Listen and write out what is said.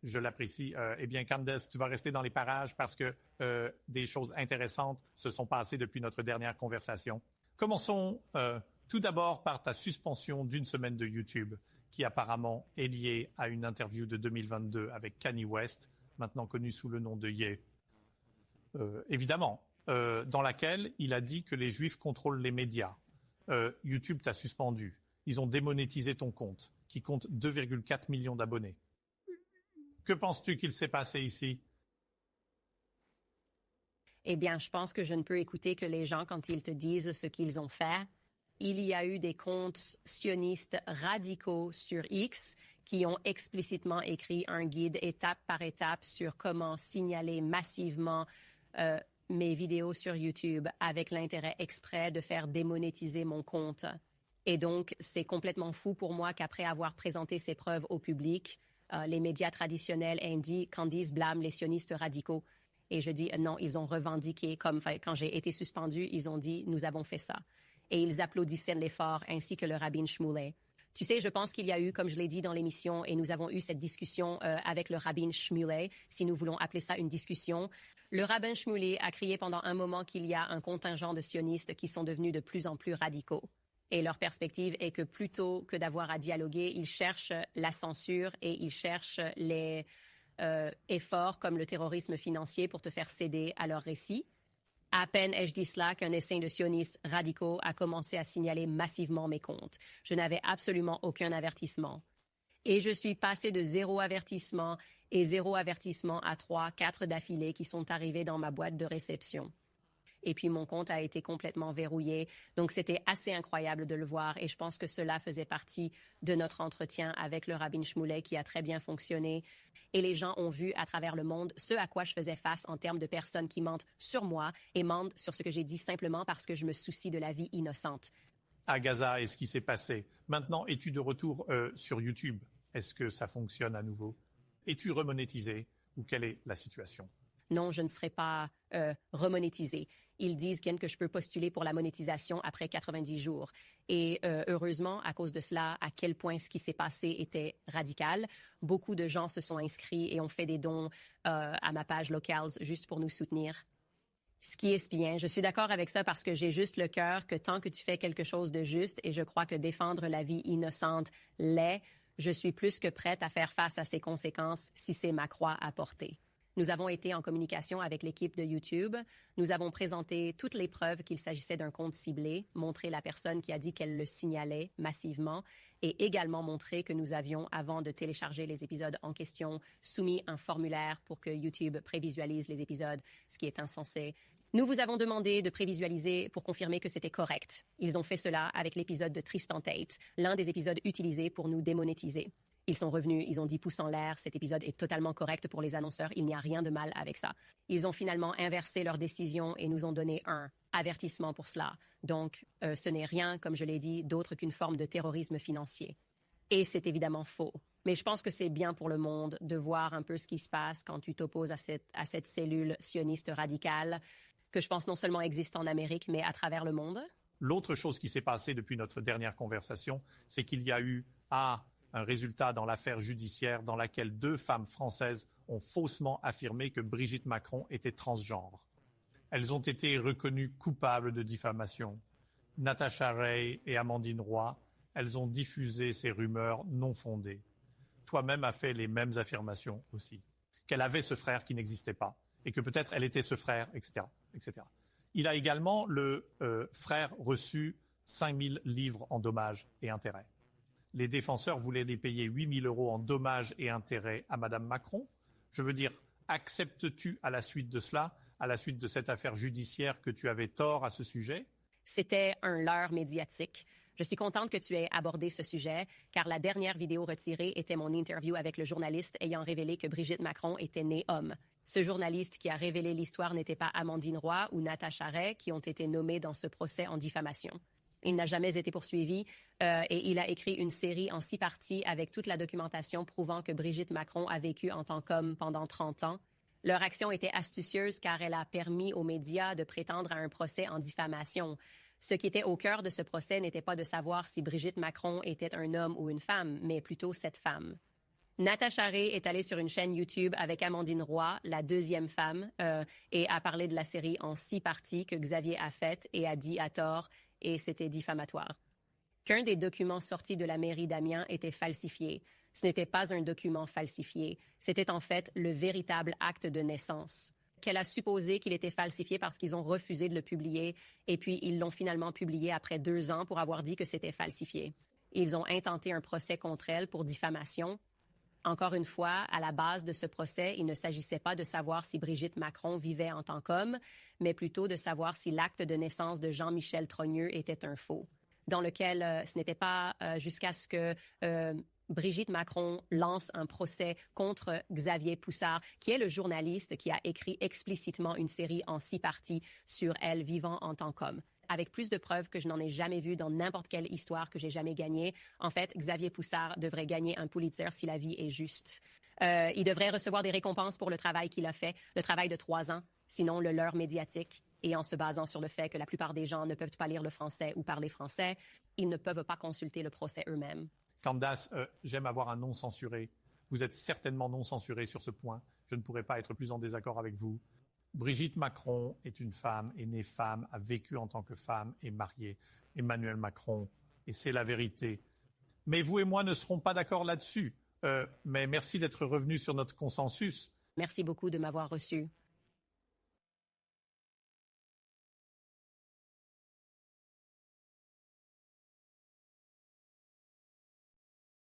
Je l'apprécie. Eh bien, Candace, tu vas rester dans les parages parce que des choses intéressantes se sont passées depuis notre dernière conversation. Commençons tout d'abord par ta suspension d'une semaine de YouTube, qui apparemment est liée à une interview de 2022 avec Kanye West, maintenant connu sous le nom de Ye. Évidemment, dans laquelle il a dit que les Juifs contrôlent les médias. YouTube t'a suspendu. Ils ont démonétisé ton compte, qui compte 2,4 millions d'abonnés. Que penses-tu qu'il s'est passé ici? Eh bien, je pense que je ne peux écouter que les gens quand ils te disent ce qu'ils ont fait. Il y a eu des comptes sionistes radicaux sur X qui ont explicitement écrit un guide étape par étape sur comment signaler massivement mes vidéos sur YouTube avec l'intérêt exprès de faire démonétiser mon compte. Et donc, c'est complètement fou pour moi qu'après avoir présenté ces preuves au public, les médias traditionnels Candice blâme les sionistes radicaux. Et je dis non, ils ont revendiqué, comme quand j'ai été suspendue, ils ont dit nous avons fait ça. Et ils applaudissaient l'effort, ainsi que le rabbin Shmuley. Tu sais, je pense qu'il y a eu, comme je l'ai dit dans l'émission, et nous avons eu cette discussion avec le rabbin Shmuley, si nous voulons appeler ça une discussion. Le rabbin Shmuley a crié pendant un moment qu'il y a un contingent de sionistes qui sont devenus de plus en plus radicaux. Et leur perspective est que plutôt que d'avoir à dialoguer, ils cherchent la censure et ils cherchent les efforts comme le terrorisme financier pour te faire céder à leur récit. À peine ai-je dit cela qu'un essaim de sionistes radicaux a commencé à signaler massivement mes comptes. Je n'avais absolument aucun avertissement. Et je suis passée de 0 avertissement et 0 avertissement à 3, 4 d'affilée qui sont arrivés dans ma boîte de réception. Et puis mon compte a été complètement verrouillé. Donc c'était assez incroyable de le voir et je pense que cela faisait partie de notre entretien avec le rabbin Shmuley qui a très bien fonctionné. Et les gens ont vu à travers le monde ce à quoi je faisais face en termes de personnes qui mentent sur moi et mentent sur ce que j'ai dit simplement parce que je me soucie de la vie innocente. À Gaza et ce qui s'est passé. Maintenant, es-tu de retour sur YouTube? Est-ce que ça fonctionne à nouveau? Es-tu remonétisé ou quelle est la situation? Non, je ne serai pas remonétisée. Ils disent que je peux postuler pour la monétisation après 90 jours. Et heureusement, à cause de cela, à quel point ce qui s'est passé était radical, beaucoup de gens se sont inscrits et ont fait des dons à ma page Locals juste pour nous soutenir. Ce qui est bien. Je suis d'accord avec ça parce que j'ai juste le cœur que tant que tu fais quelque chose de juste, et je crois que défendre la vie innocente l'est, je suis plus que prête à faire face à ses conséquences si c'est ma croix à porter. Nous avons été en communication avec l'équipe de YouTube. Nous avons présenté toutes les preuves qu'il s'agissait d'un compte ciblé, montré la personne qui a dit qu'elle le signalait massivement et également montré que nous avions, avant de télécharger les épisodes en question, soumis un formulaire pour que YouTube prévisualise les épisodes, ce qui est insensé. Nous vous avons demandé de prévisualiser pour confirmer que c'était correct. Ils ont fait cela avec l'épisode de Tristan Tate, l'un des épisodes utilisés pour nous démonétiser. Ils sont revenus, ils ont dit pouce en l'air, cet épisode est totalement correct pour les annonceurs, il n'y a rien de mal avec ça. Ils ont finalement inversé leur décision et nous ont donné un avertissement pour cela. Donc, ce n'est rien, comme je l'ai dit, d'autre qu'une forme de terrorisme financier. Et c'est évidemment faux. Mais je pense que c'est bien pour le monde de voir un peu ce qui se passe quand tu t'opposes à cette cellule sioniste radicale, que je pense non seulement existe en Amérique, mais à travers le monde. L'autre chose qui s'est passée depuis notre dernière conversation, c'est qu'il y a eu un résultat dans l'affaire judiciaire dans laquelle 2 femmes françaises ont faussement affirmé que Brigitte Macron était transgenre. Elles ont été reconnues coupables de diffamation. Natacha Ray et Amandine Roy, elles ont diffusé ces rumeurs non fondées. Toi-même as fait les mêmes affirmations aussi. Qu'elle avait ce frère qui n'existait pas et que peut-être elle était ce frère, etc., etc. Il a également, le frère, reçu 5 000 livres en dommages et intérêts. Les défenseurs voulaient les payer 8 000 € en dommages et intérêts à Madame Macron. Je veux dire, acceptes-tu à la suite de cela, à la suite de cette affaire judiciaire, que tu avais tort à ce sujet? C'était un leurre médiatique. Je suis contente que tu aies abordé ce sujet, car la dernière vidéo retirée était mon interview avec le journaliste ayant révélé que Brigitte Macron était née homme. Ce journaliste qui a révélé l'histoire n'était pas Amandine Roy ou Natacha Ray qui ont été nommés dans ce procès en diffamation. Il n'a jamais été poursuivi et il a écrit une série en 6 parties avec toute la documentation prouvant que Brigitte Macron a vécu en tant qu'homme pendant 30 ans. Leur action était astucieuse car elle a permis aux médias de prétendre à un procès en diffamation. Ce qui était au cœur de ce procès n'était pas de savoir si Brigitte Macron était un homme ou une femme, mais plutôt cette femme. Natacha Ray est allée sur une chaîne YouTube avec Amandine Roy, la deuxième femme, et a parlé de la série en 6 parties que Xavier a faites et a dit à tort, et c'était diffamatoire. Qu'un des documents sortis de la mairie d'Amiens était falsifié. Ce n'était pas un document falsifié, c'était en fait le véritable acte de naissance. Qu'elle a supposé qu'il était falsifié parce qu'ils ont refusé de le publier, et puis ils l'ont finalement publié après 2 ans pour avoir dit que c'était falsifié. Ils ont intenté un procès contre elle pour diffamation. Encore une fois, à la base de ce procès, il ne s'agissait pas de savoir si Brigitte Macron vivait en tant qu'homme, mais plutôt de savoir si l'acte de naissance de Jean-Michel Trogneux était un faux, dans lequel ce n'était pas jusqu'à ce que Brigitte Macron lance un procès contre Xavier Poussard, qui est le journaliste qui a écrit explicitement une série en 6 parties sur elle vivant en tant qu'homme. Avec plus de preuves que je n'en ai jamais vues dans n'importe quelle histoire que j'ai jamais gagnée. En fait, Xavier Poussard devrait gagner un Pulitzer si la vie est juste. Il devrait recevoir des récompenses pour le travail qu'il a fait, le travail de 3 ans, sinon le leurre médiatique. Et en se basant sur le fait que la plupart des gens ne peuvent pas lire le français ou parler français, ils ne peuvent pas consulter le procès eux-mêmes. Candace, j'aime avoir un non censuré. Vous êtes certainement non censuré sur ce point. Je ne pourrais pas être plus en désaccord avec vous. Brigitte Macron est une femme, est née femme, a vécu en tant que femme, est mariée. Emmanuel Macron, et c'est la vérité. Mais vous et moi ne serons pas d'accord là-dessus. Mais merci d'être revenu sur notre consensus. Merci beaucoup de m'avoir reçu.